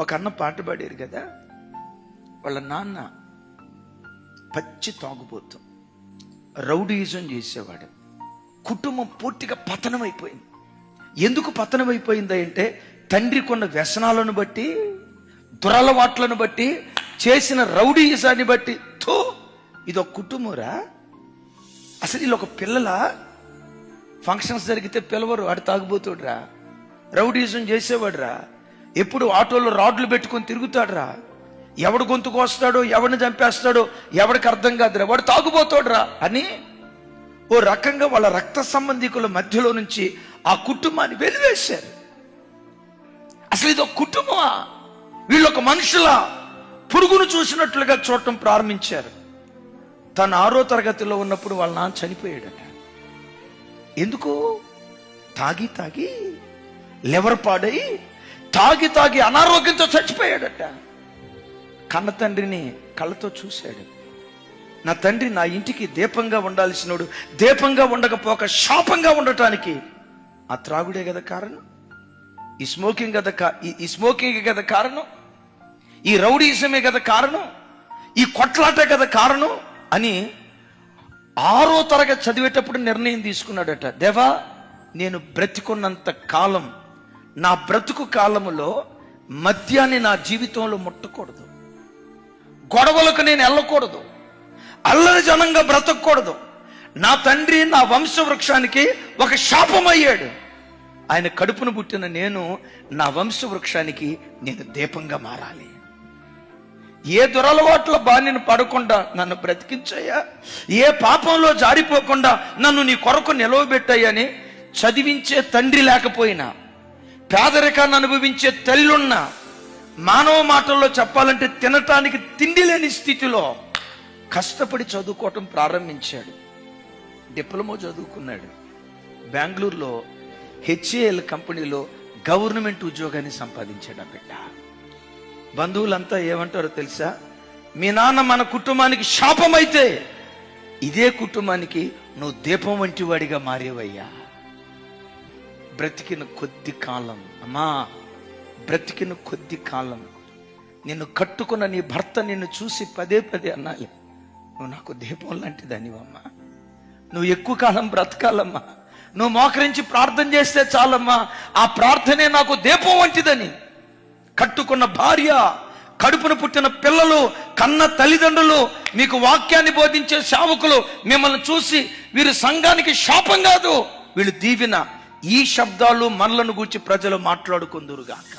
ఒక అన్న పాట పాడారు కదా, వాళ్ళ నాన్న పచ్చి తాగుబోతు, రౌడీయిజం చేసేవాడు. కుటుంబం పూర్తిగా పతనం అయిపోయింది. ఎందుకు పతనం అయిపోయింది అంటే తండ్రి కొన్న వ్యసనాలను బట్టి, దురలవాట్లను బట్టి, చేసిన రౌడీయిజాన్ని బట్టి. తో ఇదొక కుటుంబరా? అసలు వీళ్ళు ఒక పిల్లల ఫంక్షన్స్ జరిగితే పిలవరు, వాడు తాగుబోతుడురా, రౌడీయిజం చేసేవాడురా, ఎప్పుడు ఆటోలో రాడ్లు పెట్టుకొని తిరుగుతాడురా, ఎవడు గొంతుకు వస్తాడో, ఎవడిని చంపేస్తాడో ఎవడికి అర్థం కాదురా, వాడు తాగుబోతాడురా అని ఓ రకంగా వాళ్ళ రక్త సంబంధికుల మధ్యలో నుంచి ఆ కుటుంబాన్ని వెలివేశారు. అసలు ఇది ఒక కుటుంబమా? వీళ్ళొక మనుషుల పురుగును చూసినట్లుగా చూడటం ప్రారంభించారు. తను 6వ తరగతిలో ఉన్నప్పుడు వాళ్ళ నాన్న చనిపోయాడట. ఎందుకు? తాగి తాగి లివర్ పాడై తాగి తాగి అనారోగ్యంతో చచ్చిపోయాడట. కన్న తండ్రిని కళ్ళతో చూశాడు. నా తండ్రి నా ఇంటికి దీపంగా ఉండాల్సినోడు దీపంగా ఉండకపోక శాపంగా ఉండటానికి ఆ త్రాగుడే కదా కారణం, ఈ స్మోకింగ్ కదా కారణం, ఈ రౌడీజమే కదా కారణం, ఈ కొట్లాటే కదా కారణం అని 6వ తరగతి చదివేటప్పుడు నిర్ణయం తీసుకున్నాడట. దేవా, నేను బ్రతికున్నంత కాలం, నా బ్రతుకు కాలములో మద్యాన్ని నా జీవితంలో ముట్టకూడదు, గొడవలకు నేను వెళ్ళకూడదు, అల్లరి జనంగా బ్రతకూడదు. నా తండ్రి నా వంశవృక్షానికి ఒక శాపం అయ్యాడు. ఆయన కడుపును పుట్టిన నేను నా వంశవృక్షానికి నేను దీపంగా మారాలి. ఏ దురలవాట్ల బానిన పడకుండా నన్ను బ్రతికించయ్యా, ఏ పాపంలో జారిపోకుండా నన్ను నీ కొరకు నిలవబెట్టాయని చదివించే తండ్రి లేకపోయినా, పేదరికాన్ని అనుభవించే తల్లున్న, మానవ మాటల్లో చెప్పాలంటే తినటానికి తిండి లేని స్థితిలో కష్టపడి చదువుకోవటం ప్రారంభించాడు. డిప్లొమా చదువుకున్నాడు. బెంగళూరులో హెచ్ఏఎల్ కంపెనీలో గవర్నమెంట్ ఉద్యోగాన్ని సంపాదించాడు. ఆ బిడ్డ బంధువులంతా ఏమంటారో తెలుసా? మీ నాన్న మన కుటుంబానికి శాపం అయితే ఇదే కుటుంబానికి నువ్వు దీపం వంటి వాడిగా మారేవయ్యా. బ్రతికిన కొద్ది కాలం, అమ్మా, బ్రతికిన కొద్ది కాలం నిన్ను కట్టుకున్న నీ భర్త నిన్ను చూసి పదే పదే అన్నాలి, నువ్వు నాకు దీపం లాంటిదానివమ్మా, నువ్వు ఎక్కువ కాలం బ్రతకాలమ్మా, నువ్వు మోకరించి ప్రార్థన చేస్తే చాలమ్మా, ఆ ప్రార్థనే నాకు దీపం వంటిదని. కట్టుకున్న భార్య, కడుపున పుట్టిన పిల్లలు, కన్న తల్లిదండ్రులు, మీకు వాక్యాన్ని బోధించే సేవకులు మిమ్మల్ని చూసి వీరు సంఘానికి శాపం కాదు, వీళ్ళు దీవెన, ఈ శబ్దాలు మనలను గూర్చి ప్రజలు మాట్లాడుకుందురుగాక.